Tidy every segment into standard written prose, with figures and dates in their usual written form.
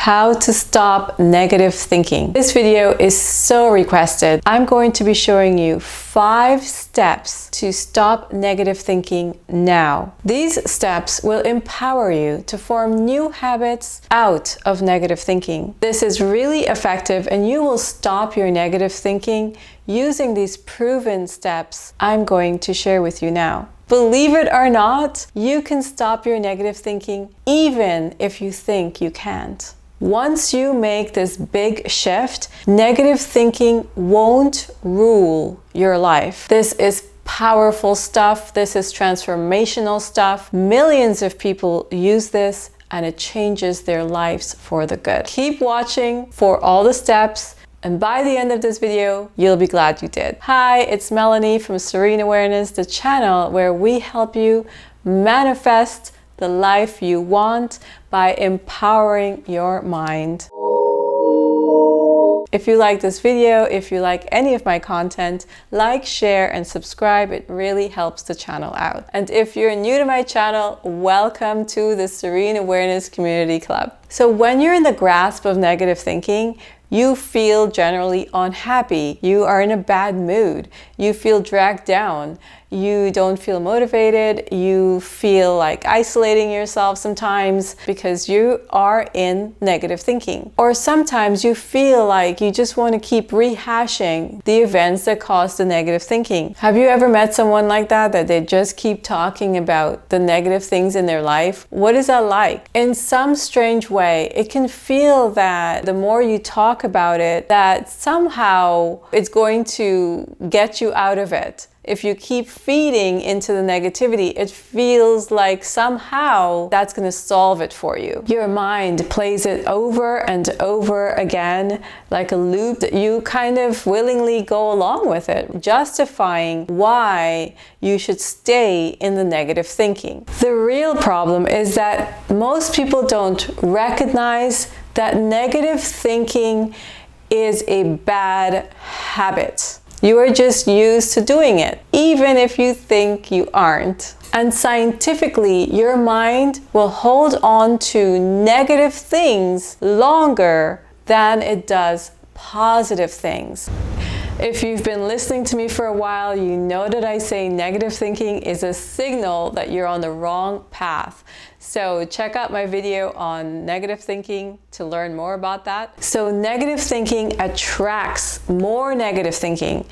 how to stop negative thinking. This video is so requested. I'm going to be showing you 5 steps to stop negative thinking now. These steps will empower you to form new habits out of negative thinking. This is really effective and you will stop your negative thinking using these proven steps I'm going to share with you now. Believe it or not, you can stop your negative thinking even if you think you can't. Once you make this big shift, negative thinking won't rule your life. This is powerful stuff. This is transformational stuff. Millions of people use this and it changes their lives for the good. Keep watching for all the steps. And by the end of this video, you'll be glad you did. Hi, it's Melanie from Serene Awareness, the channel where we help you manifest the life you want by empowering your mind. If you like this video, if you like any of my content, like, share, and subscribe. It really helps the channel out. And if you're new to my channel, welcome to the Serene Awareness Community Club. So when you're in the grasp of negative thinking, you feel generally unhappy, you are in a bad mood, you feel dragged down, you don't feel motivated, you feel like isolating yourself sometimes because you are in negative thinking. Or sometimes you feel like you just want to keep rehashing the events that caused the negative thinking. Have you ever met someone like that they just keep talking about the negative things in their life? What is that like? In some strange way, it can feel that the more you talk about it, that somehow it's going to get you out of it. If you keep feeding into the negativity, it feels like somehow that's going to solve it for you. Your mind plays it over and over again like a loop that you kind of willingly go along with it, justifying why you should stay in the negative thinking. The real problem is that most people don't recognize that negative thinking is a bad habit. You are just used to doing it, even if you think you aren't. And scientifically, your mind will hold on to negative things longer than it does positive things. If you've been listening to me for a while, you know that I say negative thinking is a signal that you're on the wrong path. So check out my video on negative thinking to learn more about that. So negative thinking attracts more negative thinking.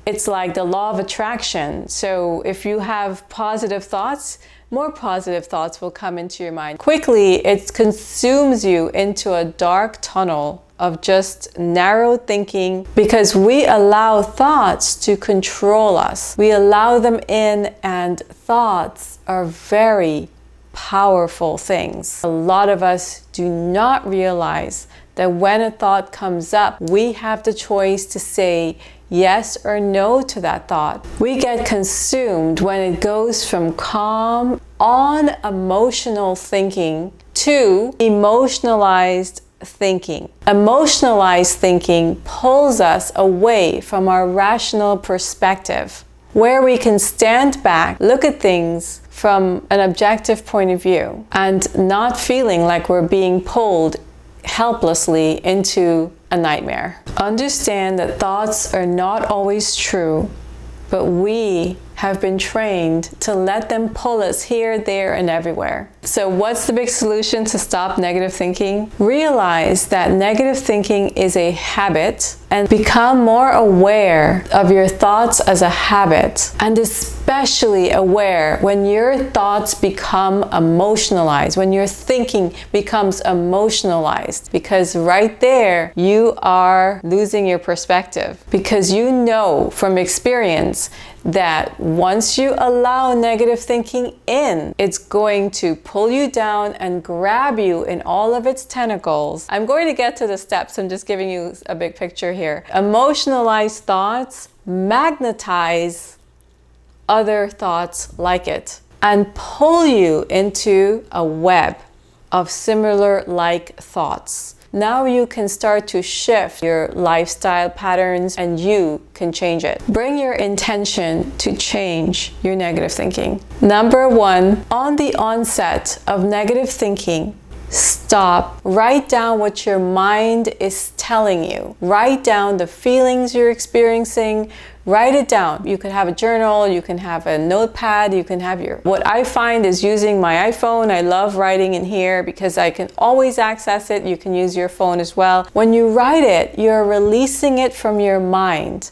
It's like the law of attraction. So if you have positive thoughts, more positive thoughts will come into your mind. Quickly, it consumes you into a dark tunnel of just narrow thinking because we allow thoughts to control us. We allow them in, and thoughts are very powerful things. A lot of us do not realize that when a thought comes up, we have the choice to say yes or no to that thought. We get consumed when it goes from calm, unemotional thinking to emotionalized thinking. Emotionalized thinking pulls us away from our rational perspective, where we can stand back, look at things from an objective point of view, and not feeling like we're being pulled helplessly into a nightmare. Understand that thoughts are not always true, but we have been trained to let them pull us here, there, and everywhere. So what's the big solution to stop negative thinking? Realize that negative thinking is a habit and become more aware of your thoughts as a habit, and especially aware when your thoughts become emotionalized, when your thinking becomes emotionalized, because right there you are losing your perspective, because you know from experience that once you allow negative thinking in, it's going to pull you down and grab you in all of its tentacles. I'm going to get to the steps. I'm just giving you a big picture here. Emotionalized thoughts magnetize other thoughts like it and pull you into a web of similar like thoughts. Now you can start to shift your lifestyle patterns and you can change it. Bring your intention to change your negative thinking. Number one, on the onset of negative thinking, stop, write down what your mind is telling you. Write down the feelings you're experiencing. Write it down. You can have a journal, you can have a notepad, you can have what I find is using my iPhone. I love writing in here because I can always access it. You can use your phone as well. When you write it, you're releasing it from your mind.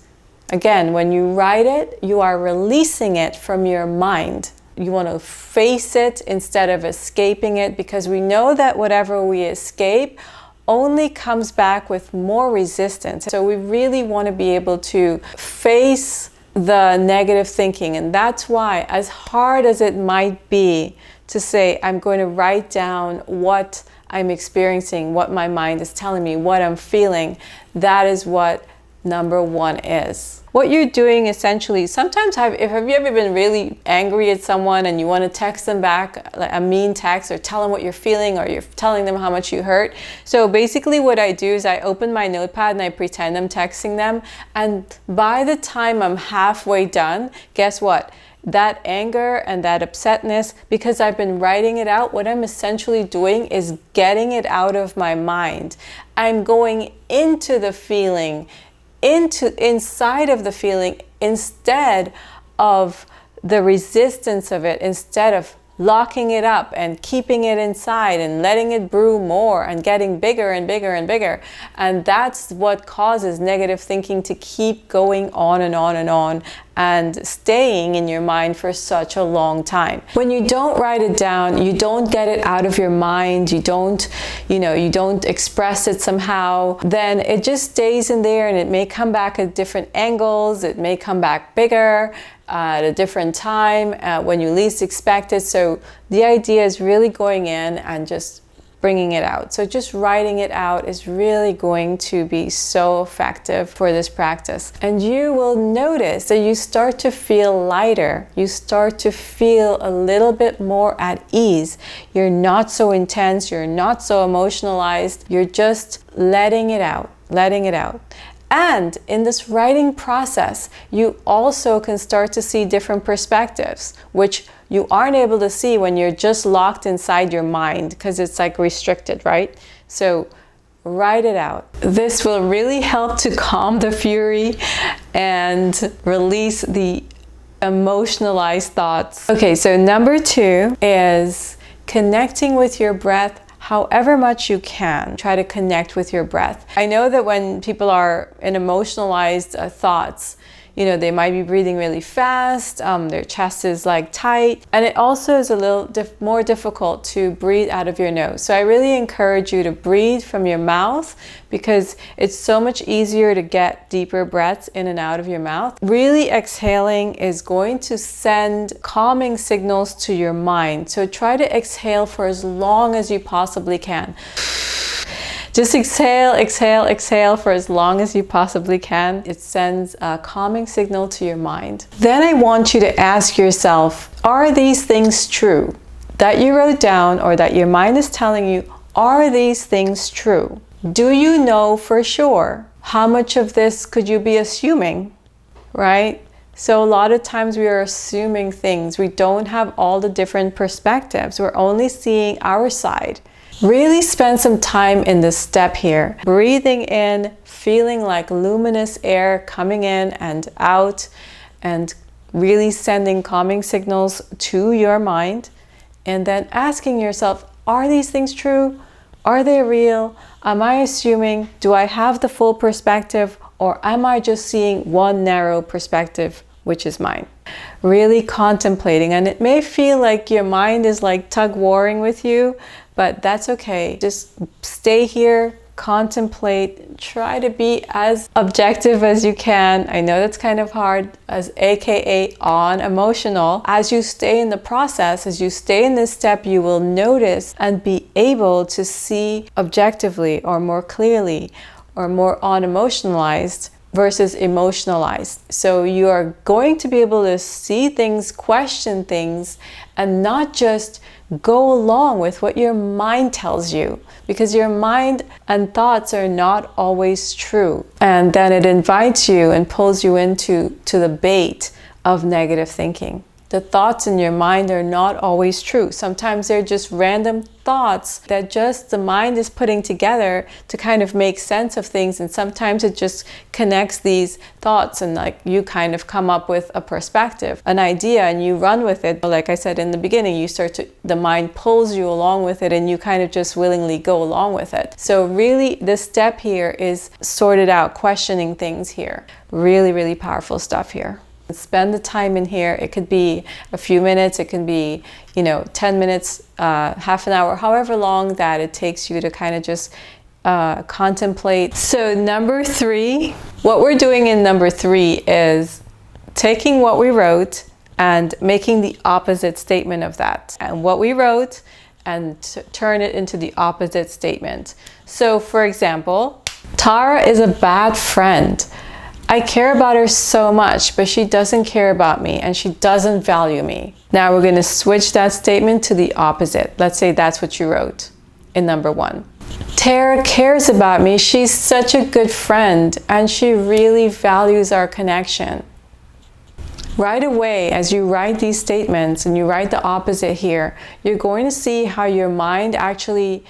Again, when you write it, you are releasing it from your mind. You want to face it instead of escaping it, because we know that whatever we escape only comes back with more resistance. So we really want to be able to face the negative thinking. And that's why, as hard as it might be to say, I'm going to write down what I'm experiencing, what my mind is telling me, what I'm feeling, that is what number one is. What you're doing essentially, sometimes have you ever been really angry at someone and you want to text them back like a mean text, or tell them what you're feeling, or you're telling them how much you hurt? So basically what I do is I open my notepad and I pretend I'm texting them, and by the time I'm halfway done, guess what? That anger and that upsetness, because I've been writing it out, what I'm essentially doing is getting it out of my mind. I'm going into the feeling, inside of the feeling, instead of the resistance of it, instead of locking it up and keeping it inside and letting it brew more and getting bigger and bigger and bigger. And that's what causes negative thinking to keep going on and on and on and staying in your mind for such a long time. When you don't write it down, you don't get it out of your mind, you don't express it somehow, then it just stays in there, and it may come back at different angles, it may come back bigger at a different time when you least expect it. So the idea is really going in and just bringing it out. So just writing it out is really going to be so effective for this practice. And you will notice that you start to feel lighter. You start to feel a little bit more at ease. You're not so intense. You're not so emotionalized. You're just letting it out, letting it out. And in this writing process, you also can start to see different perspectives, which you aren't able to see when you're just locked inside your mind, because it's like restricted, right? So write it out. This will really help to calm the fury and release the emotionalized thoughts. Okay, so number 2 is connecting with your breath. However much you can, try to connect with your breath. I know that when people are in emotionalized thoughts, they might be breathing really fast, their chest is like tight, and it also is a little more difficult to breathe out of your nose. So I really encourage you to breathe from your mouth, because it's so much easier to get deeper breaths in and out of your mouth. Really exhaling is going to send calming signals to your mind. So try to exhale for as long as you possibly can. Just exhale, exhale, exhale for as long as you possibly can. It sends a calming signal to your mind. Then I want you to ask yourself, are these things true that you wrote down or that your mind is telling you? Are these things true? Do you know for sure? How much of this could you be assuming, right? So a lot of times we are assuming things. We don't have all the different perspectives. We're only seeing our side. Really spend some time in this step here. Breathing in, feeling like luminous air coming in and out, and really sending calming signals to your mind. And then asking yourself, are these things true? Are they real? Am I assuming? Do I have the full perspective? Or am I just seeing one narrow perspective, which is mine? Really contemplating. And it may feel like your mind is like tug warring with you, but that's okay. Just stay here, contemplate, try to be as objective as you can. I know that's kind of hard, as AKA unemotional. As you stay in the process, as you stay in this step, you will notice and be able to see objectively or more clearly or more unemotionalized versus emotionalized. So you are going to be able to see things, question things, and not just go along with what your mind tells you, because your mind and thoughts are not always true. And then it invites you and pulls you into the bait of negative thinking. The thoughts in your mind are not always true. Sometimes they're just random thoughts that just the mind is putting together to kind of make sense of things. And sometimes it just connects these thoughts, and like you kind of come up with a perspective, an idea, and you run with it. Like I said in the beginning, the mind pulls you along with it, and you kind of just willingly go along with it. So really the step here is sorted out, questioning things here. Really, really powerful stuff here. Spend the time in here. It could be a few minutes, it can be, 10 minutes, half an hour, however long that it takes you to kind of just contemplate. So number 3, what we're doing in number 3 is taking what we wrote and making the opposite statement of that, and what we wrote, and turn it into the opposite statement. So for example, Tara is a bad friend. I care about her so much, but she doesn't care about me and she doesn't value me. Now we're going to switch that statement to the opposite. Let's say that's what you wrote in number 1. Tara cares about me. She's such a good friend and she really values our connection. Right away, as you write these statements and you write the opposite here, you're going to see how your mind actually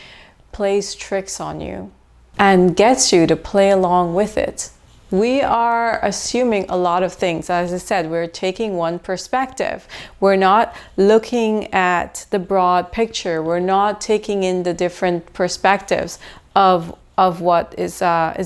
plays tricks on you and gets you to play along with it. We are assuming a lot of things. As I said, we're taking one perspective. We're not looking at the broad picture. We're not taking in the different perspectives of what is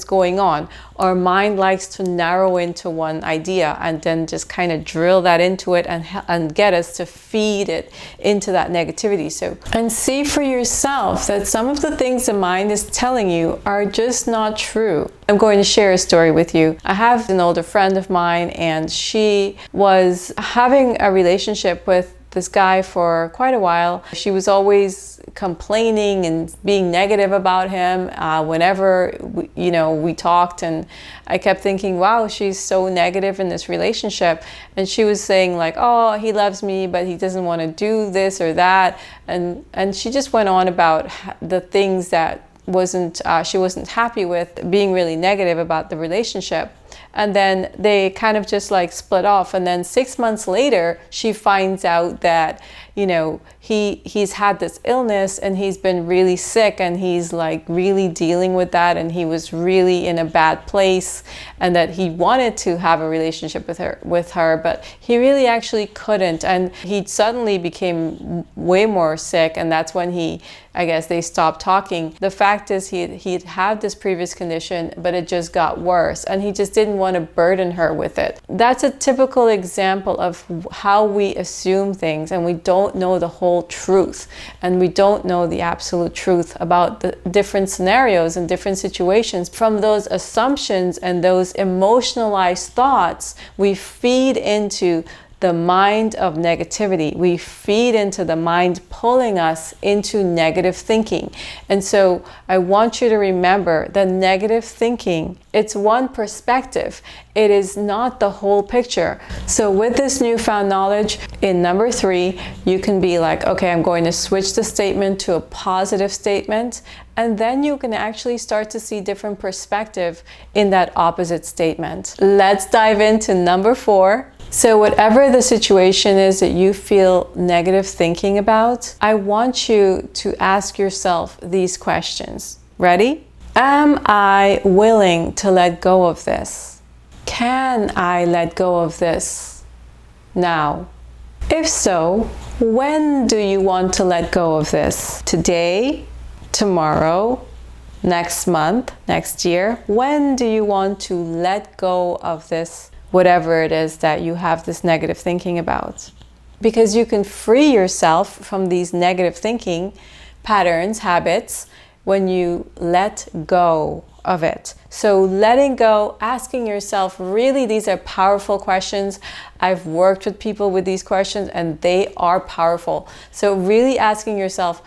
going on. Our mind likes to narrow into one idea and then just kind of drill that into it and get us to feed it into that negativity. So, and see for yourself that some of the things the mind is telling you are just not true. I'm going to share a story with you. I have an older friend of mine, and she was having a relationship with this guy for quite a while. She was always complaining and being negative about him whenever we talked, and I kept thinking, wow, she's so negative in this relationship. And she was saying like, oh, he loves me, but he doesn't want to do this or that, and she just went on about the things that she wasn't happy with, being really negative about the relationship. And then they kind of just like split off. And then 6 months later, she finds out that, he's had this illness and he's been really sick and he's like really dealing with that. And he was really in a bad place, and that he wanted to have a relationship with her, but he really actually couldn't. And he suddenly became way more sick. And that's when I guess they stopped talking. The fact is he'd had this previous condition, but it just got worse, and he just didn't want to burden her with it. That's a typical example of how we assume things, and we don't know the whole truth, and we don't know the absolute truth about the different scenarios and different situations. From those assumptions and those emotionalized thoughts, we feed into the mind of negativity. We feed into the mind pulling us into negative thinking. And so I want you to remember that negative thinking, it's one perspective. It is not the whole picture. So with this newfound knowledge, in number 3, you can be like, okay, I'm going to switch the statement to a positive statement. And then you can actually start to see different perspective in that opposite statement. Let's dive into number 4. So whatever the situation is that you feel negative thinking about, I want you to ask yourself these questions. Ready? Am I willing to let go of this? Can I let go of this now? If so, when do you want to let go of this? Today? Tomorrow? Next month? Next year? When do you want to let go of this, whatever it is that you have this negative thinking about? Because you can free yourself from these negative thinking patterns, habits, when you let go of it. So letting go, asking yourself, really, these are powerful questions. I've worked with people with these questions and they are powerful. So really asking yourself,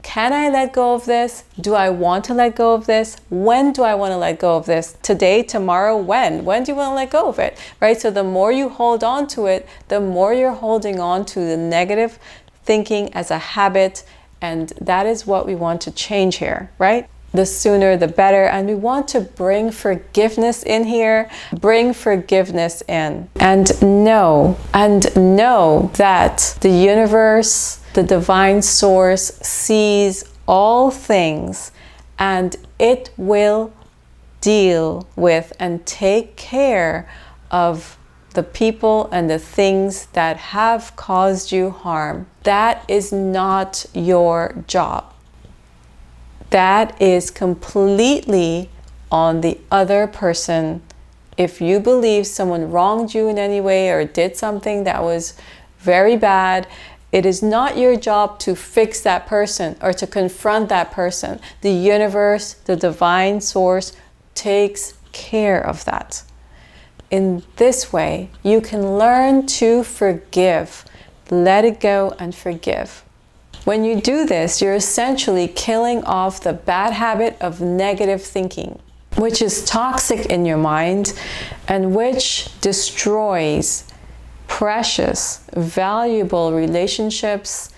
can I let go of this? Do I want to let go of this? When do I want to let go of this? Today, tomorrow, when? When do you want to let go of it? Right? So the more you hold on to it, the more you're holding on to the negative thinking as a habit. And that is what we want to change here, right? The sooner the better. And we want to bring forgiveness in here, bring forgiveness in, and know that the universe, The divine source sees all things, and it will deal with and take care of the people and the things that have caused you harm. That is not your job. That is completely on the other person. If you believe someone wronged you in any way or did something that was very bad, it is not your job to fix that person or to confront that person. The universe, the divine source, takes care of that. In this way, you can learn to forgive, let it go and forgive. When you do this, you're essentially killing off the bad habit of negative thinking, which is toxic in your mind and which destroys precious, valuable relationships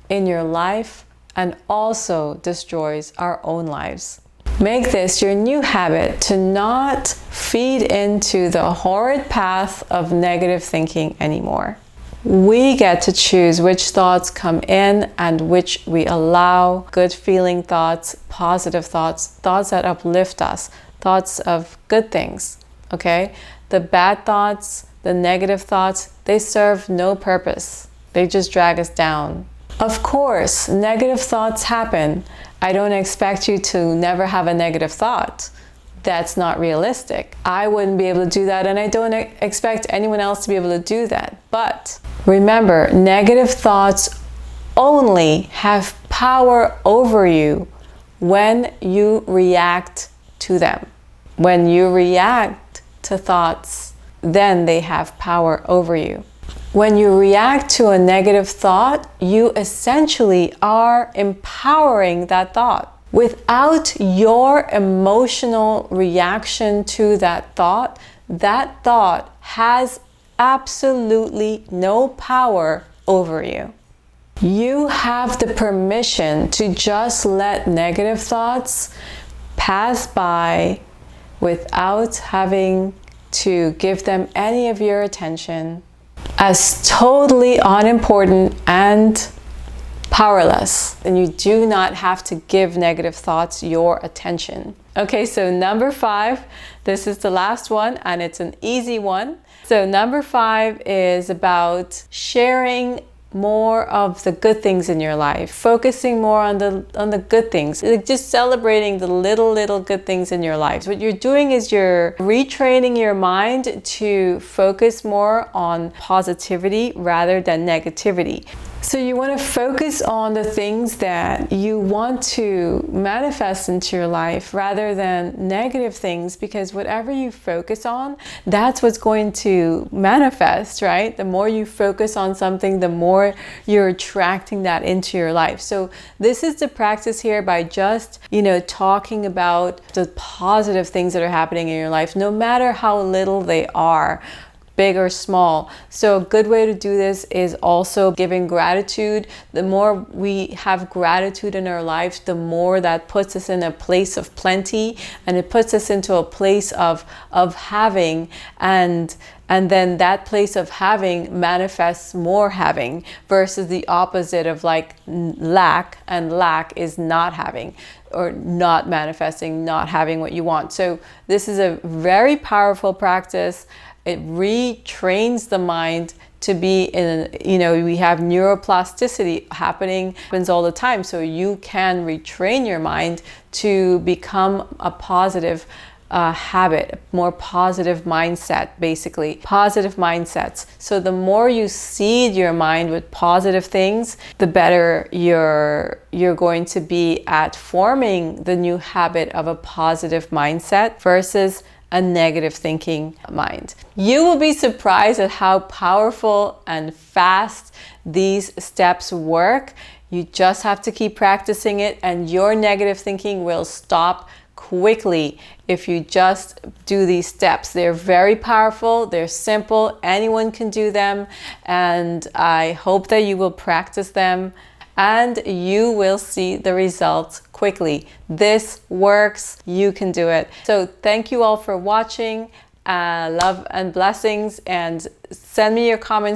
in your life and also destroys our own lives. Make this your new habit to not feed into the horrid path of negative thinking anymore. We get to choose which thoughts come in and which we allow. Good feeling thoughts, positive thoughts, thoughts that uplift us, thoughts of good things, okay? The bad thoughts, the negative thoughts, they serve no purpose. They just drag us down. Of course, negative thoughts happen. I don't expect you to never have a negative thought. That's not realistic. I wouldn't be able to do that, and I don't expect anyone else to be able to do that. But remember, negative thoughts only have power over you when you react to them. When you react to thoughts, then they have power over you. When you react to a negative thought, you essentially are empowering that thought. Without your emotional reaction to that thought has absolutely no power over you. You have the permission to just let negative thoughts pass by without having to give them any of your attention, as totally unimportant and powerless. And you do not have to give negative thoughts your attention. Okay, so number 5, this is the last one and it's an easy one. So number 5 is about sharing more of the good things in your life, focusing more on the good things, like just celebrating the little good things in your life. What you're doing is you're retraining your mind to focus more on positivity rather than negativity. So you want to focus on the things that you want to manifest into your life rather than negative things, because whatever you focus on, that's what's going to manifest, right? The more you focus on something, the more you're attracting that into your life. So this is the practice here by just, talking about the positive things that are happening in your life, no matter how little they are, big or small. So a good way to do this is also giving gratitude. The more we have gratitude in our life, the more that puts us in a place of plenty, and it puts us into a place of having, and then that place of having manifests more having, versus the opposite of like lack, and lack is not having, or not manifesting, not having what you want. So this is a very powerful practice. It retrains the mind to be in, we have neuroplasticity happens all the time. So you can retrain your mind to become a positive habit, more positive mindset, basically. Positive mindsets. So the more you seed your mind with positive things, the better you're going to be at forming the new habit of a positive mindset versus a negative thinking mind. You will be surprised at how powerful and fast these steps work. You just have to keep practicing it, and your negative thinking will stop quickly if you just do these steps. They're very powerful, they're simple, anyone can do them, and I hope that you will practice them and you will see the results quickly. This works, you can do it. So thank you all for watching. Love and blessings, and send me your comments